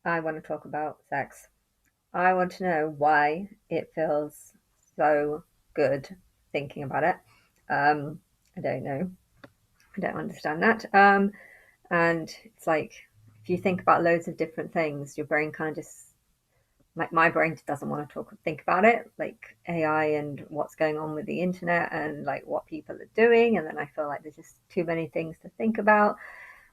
I want to talk about sex. I want to know why it feels so good thinking about it. I don't know. I don't understand that. And it's like if you think about loads of different things, your brain kind of just like my brain just doesn't want to think about it, like AI and what's going on with the internet and like what people are doing. And then I feel like there's just too many things to think about.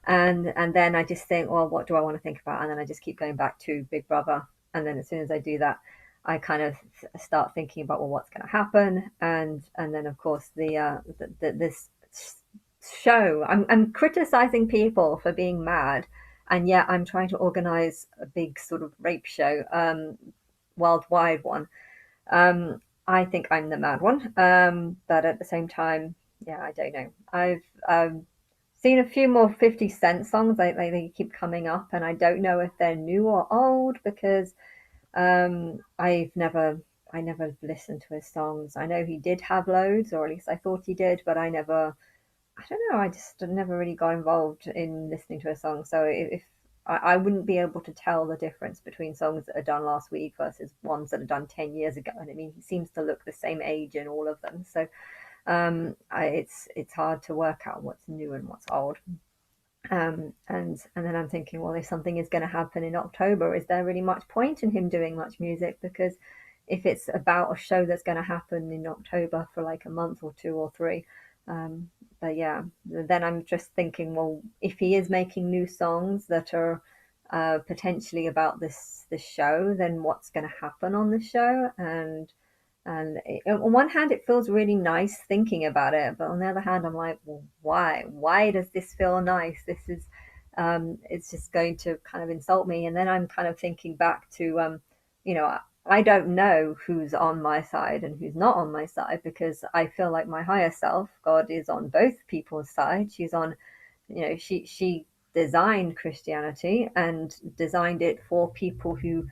And then I just think, well, what do I want to think about? And then I just keep going back to Big Brother. And then as soon as I do that, I kind of start thinking about, well, what's going to happen, and then of course this show. I'm criticizing people for being mad, and yet I'm trying to organize a big sort of rape show, worldwide one. I think I'm the mad one, but at the same time, yeah, I don't know. I've seen a few more 50 Cent songs. They keep coming up, and I don't know if they're new or old because I never listened to his songs. I know he did have loads, or at least I thought he did, but I don't know. I just never really got involved in listening to a song. So if I wouldn't be able to tell the difference between songs that are done last week versus ones that are done 10 years ago. And I mean, he seems to look the same age in all of them. So it's hard to work out what's new and what's old. And then I'm thinking, well, if something is going to happen in October, is there really much point in him doing much music? Because if it's about a show that's going to happen in October for like a month or two or three, but yeah, then I'm just thinking, well, if he is making new songs that are potentially about this show, then what's going to happen on the show? On one hand, it feels really nice thinking about it, but on the other hand, I'm like, well, why? Why does this feel nice? It's just going to kind of insult me. And then I'm kind of thinking back to, you know, I don't know who's on my side and who's not on my side because I feel like my higher self, God, is on both people's side. She's on, she designed Christianity and designed it for people who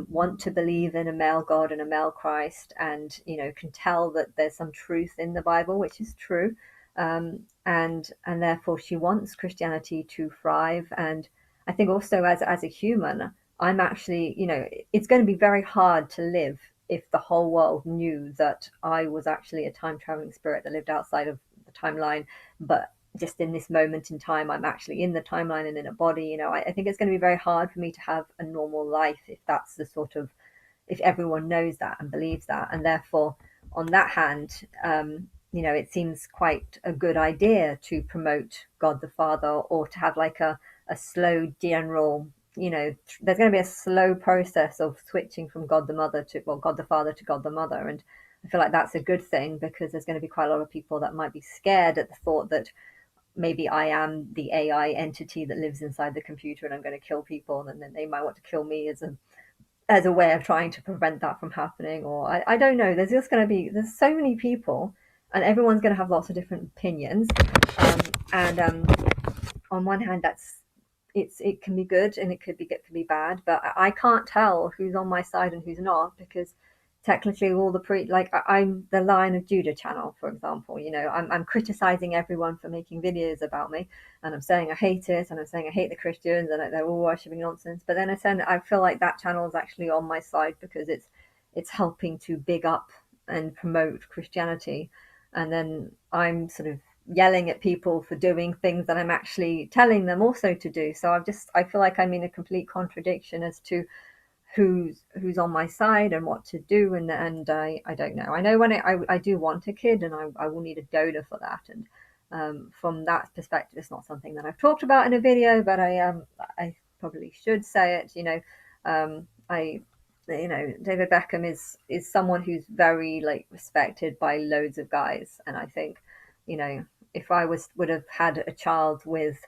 want to believe in a male God and a male Christ, and can tell that there's some truth in the Bible, which is true, and therefore she wants Christianity to thrive. And I think also as a human, I'm actually, it's going to be very hard to live if the whole world knew that I was actually a time traveling spirit that lived outside of the timeline, but just in this moment in time, I'm actually in the timeline and in a body. I think it's going to be very hard for me to have a normal life if that's the sort of, if everyone knows that and believes that. And therefore, on that hand, it seems quite a good idea to promote God the Father, or to have like a slow general, there's going to be a slow process of switching from God the Mother to, well, God the Father to God the Mother. And I feel like that's a good thing because there's going to be quite a lot of people that might be scared at the thought that maybe I am the AI entity that lives inside the computer and I'm going to kill people, and then they might want to kill me as a way of trying to prevent that from happening. Or I don't know. There's just going to be there's so many people, and everyone's going to have lots of different opinions. And on one hand, it can be good and it can be bad, but I can't tell who's on my side and who's not because technically all the I'm the Lion of Judah channel, for example. I'm criticizing everyone for making videos about me, and I'm saying I hate it, and I'm saying I hate the Christians, and they're all worshiping nonsense. But then I feel like that channel is actually on my side because it's helping to big up and promote Christianity, and then I'm sort of yelling at people for doing things that I'm actually telling them also to do. So I feel like I'm in a complete contradiction as to who's on my side and what to do. And I don't know. I know when I do want a kid, and I will need a donor for that. And from that perspective, it's not something that I've talked about in a video, but I probably should say it. I David Beckham is someone who's very like respected by loads of guys, and I think you know if I would have had a child with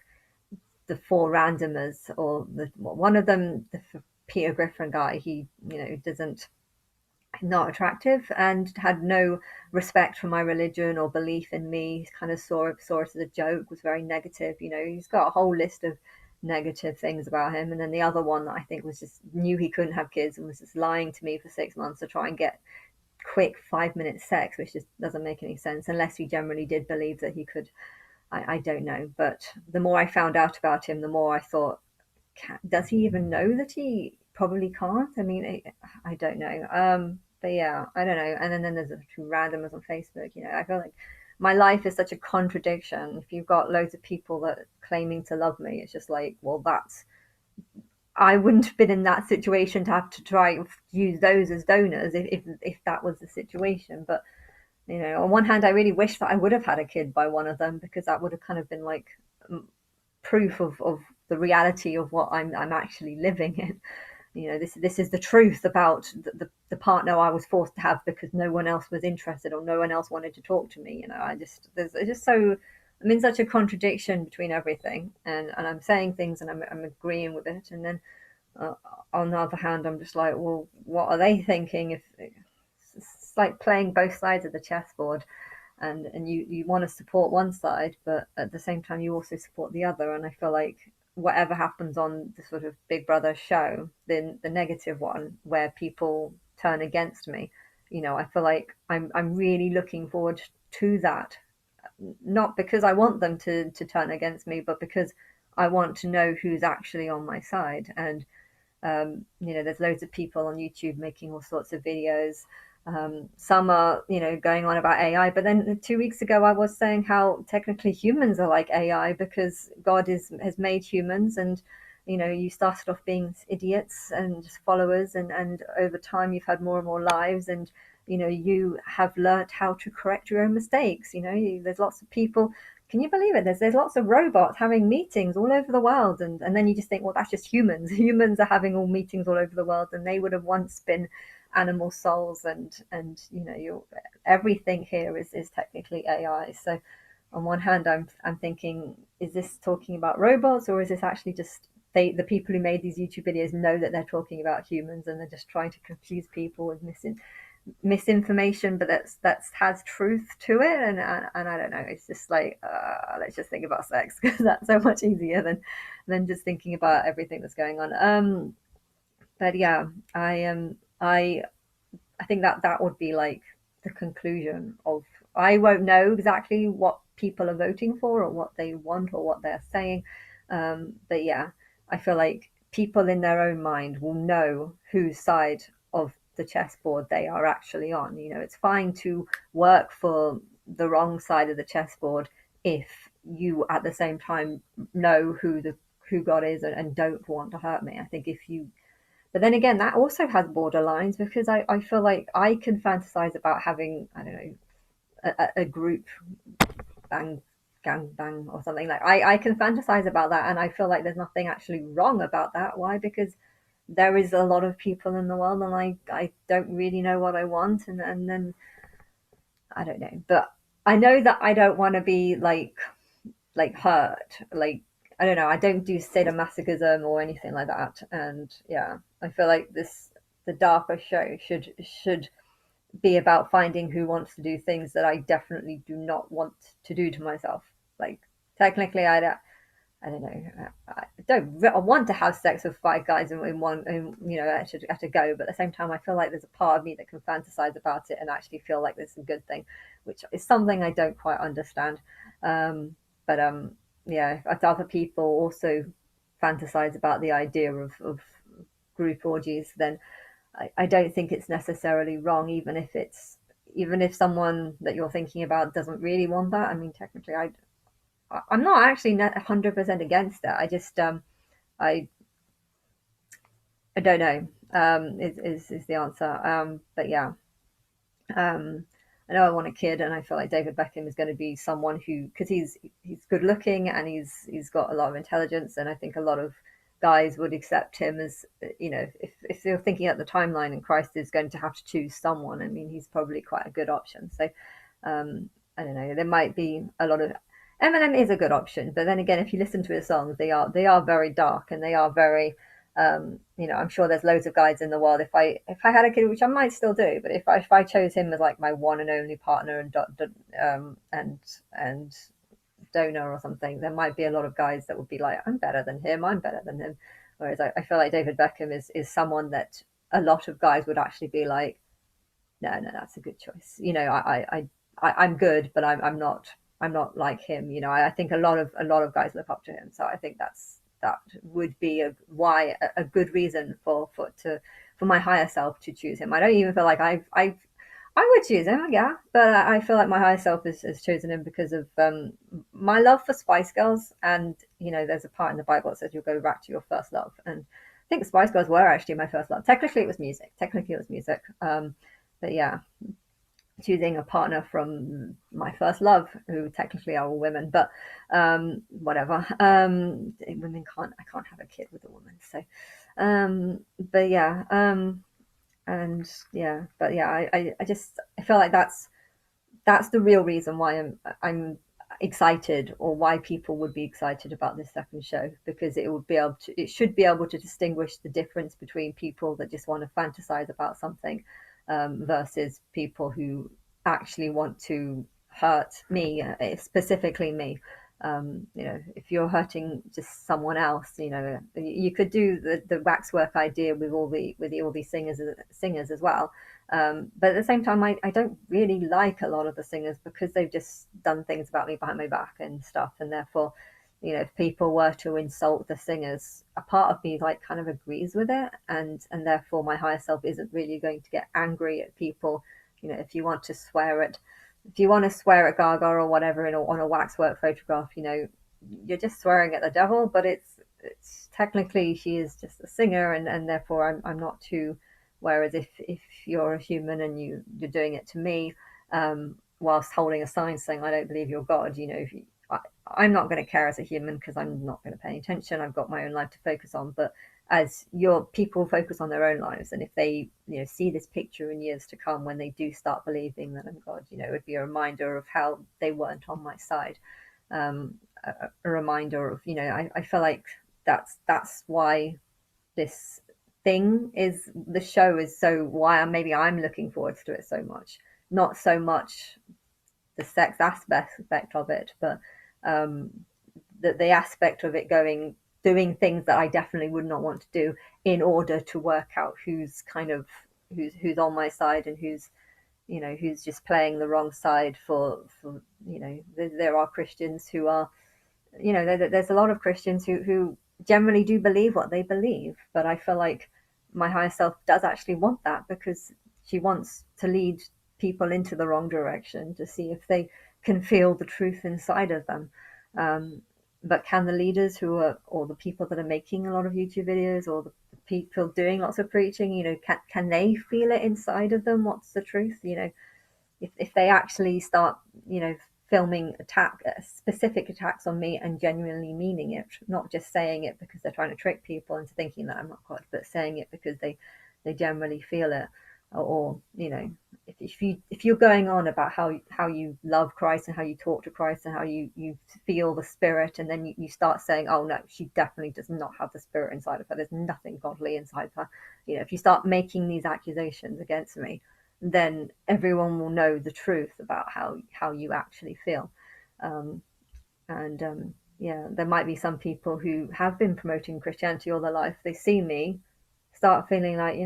the four randomers, or one of them, the Peter Griffin guy, he doesn't, not attractive, and had no respect for my religion or belief in me. He kind of saw it as a joke, was very negative. He's got a whole list of negative things about him. And then the other one that I think was just knew he couldn't have kids and was just lying to me for 6 months to try and get quick 5 minute sex, which just doesn't make any sense unless he generally did believe that he could. I don't know. But the more I found out about him, the more I thought does he even know that he probably can't? I mean, I don't know. But yeah, I don't know. And then there's a few randomers on Facebook. You know, I feel like my life is such a contradiction. If you've got loads of people that are claiming to love me, it's just like, well, that's I wouldn't have been in that situation to have to try and use those as donors if that was the situation. But you know, on one hand, I really wish that I would have had a kid by one of them, because that would have kind of been like proof of the reality of what I'm actually living in. You know, this is the truth about the partner I was forced to have because no one else was interested or no one else wanted to talk to me. You know, it's just so I'm in such a contradiction between everything, and I'm saying things and I'm agreeing with it, and then uh, on the other hand, I'm just like, well, what are they thinking? If it's like playing both sides of the chessboard, and you want to support one side, but at the same time you also support the other. And I feel like whatever happens on the sort of Big Brother show, then the negative one where people turn against me, you know, I feel like I'm really looking forward to that, not because I want them to turn against me, but because I want to know who's actually on my side. And you know, there's loads of people on YouTube making all sorts of videos. Some are, you know, going on about AI, but then 2 weeks ago I was saying how technically humans are like AI because God has made humans, and you know, you started off being idiots and just followers, and over time you've had more and more lives, and you know, you have learnt how to correct your own mistakes. You know, there's lots of people, can you believe it? There's lots of robots having meetings all over the world, and then you just think, well, that's just humans. Humans are having all meetings all over the world, and they would have once been animal souls, and you know, everything here is technically AI. So on one hand, I'm thinking, is this talking about robots, or is this actually just the people who made these YouTube videos know that they're talking about humans and they're just trying to confuse people with misinformation, but that's has truth to it, and I don't know. It's just like let's just think about sex because that's so much easier than just thinking about everything that's going on. But yeah, I think that would be like the conclusion of. I won't know exactly what people are voting for or what they want or what they're saying, but yeah, I feel like people in their own mind will know whose side of the chessboard they are actually on. You know, it's fine to work for the wrong side of the chessboard if you at the same time know who God is, and don't want to hurt me. I think if you but then again, that also has borderlines because I feel like I can fantasize about having, I don't know, a group bang, gang bang or something. Like I can fantasize about that, and I feel like there's nothing actually wrong about that. Why? Because there is a lot of people in the world, and I don't really know what I want, and then I don't know. But I know that I don't want to be like hurt. Like I don't know. I don't do sadomasochism or anything like that. And yeah, I feel like the darker show should be about finding who wants to do things that I definitely do not want to do to myself. Like technically, I don't know. I don't. I want to have sex with five guys in one, you know, at a go. But at the same time, I feel like there's a part of me that can fantasize about it and actually feel like this is a good thing, which is something I don't quite understand. But yeah, if other people also fantasize about the idea of group orgies, then I don't think it's necessarily wrong, even if someone that you're thinking about doesn't really want that. I mean, technically, I'm not actually 100% against it. I just I I don't know. Is the answer. But yeah. Um, I know I want a kid, and I feel like David Beckham is going to be someone who, because he's good looking and he's got a lot of intelligence, and I think a lot of guys would accept him as, you know, if they're thinking at the timeline and Christ is going to have to choose someone. I mean, he's probably quite a good option. So I don't know. There might be a lot of Eminem is a good option, but then again, if you listen to his songs, they are very dark, and they are very you know, I'm sure there's loads of guys in the world. If I had a kid, which I might still do, but if I chose him as like my one and only partner and donor or something, there might be a lot of guys that would be like, I'm better than him, I'm better than him. Whereas I feel like David Beckham is someone that a lot of guys would actually be like, no, that's a good choice. You know, I'm good, but I'm not like him. You know, I think a lot of guys look up to him, so I think that would be a good reason for my higher self to choose him. I don't even feel like I would choose him, yeah, but I feel like my higher self has chosen him because of my love for Spice Girls. And there's a part in the Bible that says you'll go back to your first love, and I think Spice Girls were actually my first love. Technically, it was music. But yeah, choosing a partner from my first love, who technically are all women, but whatever. Women can't. I can't have a kid with a woman, so. But yeah. And yeah, but yeah, I just I feel like that's the real reason why I'm excited, or why people would be excited about this second show, because it should be able to distinguish the difference between people that just want to fantasize about something, versus people who actually want to hurt me, specifically me. If you're hurting just someone else, you could do the waxwork idea with all these singers as well. But at the same time, I don't really like a lot of the singers, because they've just done things about me behind my back and stuff. And therefore, if people were to insult the singers, a part of me like kind of agrees with it, and therefore my higher self isn't really going to get angry at people. If you want to swear at Gaga or whatever on a waxwork photograph, you're just swearing at the devil. But it's technically, she is just a singer, and therefore I'm not too. Whereas if you're a human and you're doing it to me, whilst holding a sign saying I don't believe you're God, I'm not going to care as a human, because I'm not going to pay any attention. I've got my own life to focus on. But as your people focus on their own lives, and if they see this picture in years to come, when they do start believing that I'm God, it would be a reminder of how they weren't on my side. A reminder of, I feel like that's why this the show is so, why maybe I'm looking forward to it so much. Not so much the sex aspect of it, but um, the aspect of it doing things that I definitely would not want to do, in order to work out who's on my side, and who's just playing the wrong side for there are Christians who are, there's a lot of Christians who generally do believe what they believe. But I feel like my higher self does actually want that, because she wants to lead people into the wrong direction, to see if they can feel the truth inside of them. Um, but can the leaders or the people that are making a lot of YouTube videos, or the people doing lots of preaching, can they feel it inside of them? What's the truth? If they actually start, filming specific attacks on me, and genuinely meaning it, not just saying it because they're trying to trick people into thinking that I'm not God, but saying it because they generally feel it. Or if you're going on about how you love Christ, and how you talk to Christ, and how you feel the Spirit, and then you start saying, oh no, she definitely does not have the Spirit inside of her, there's nothing godly inside her. If you start making these accusations against me, then everyone will know the truth about how you actually feel. Um, and Yeah, there might be some people who have been promoting Christianity all their life. They see me, start feeling like,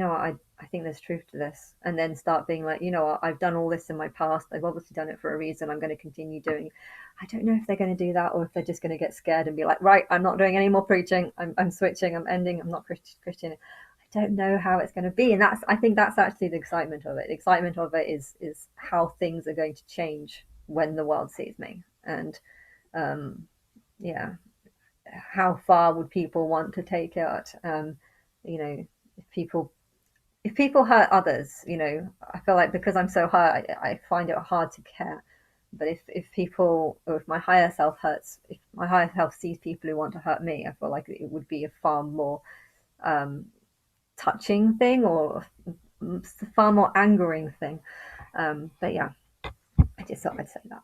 I think there's truth to this, and then start being like, I've done all this in my past. I've obviously done it for a reason. I'm going to continue doing it. I don't know if they're going to do that, or if they're just going to get scared and be like, right, I'm not doing any more preaching. I'm switching. I'm ending. I'm not Christian. I don't know how it's going to be, and I think that's actually the excitement of it. The excitement of it is how things are going to change when the world sees me, and um, yeah, how far would people want to take it? You know, if people hurt others, I feel like, because I'm so hurt, I find it hard to care. But if people, or if my higher self if my higher self sees people who want to hurt me, I feel like it would be a far more um, touching thing, or a far more angering thing. But yeah, I just thought I'd say that.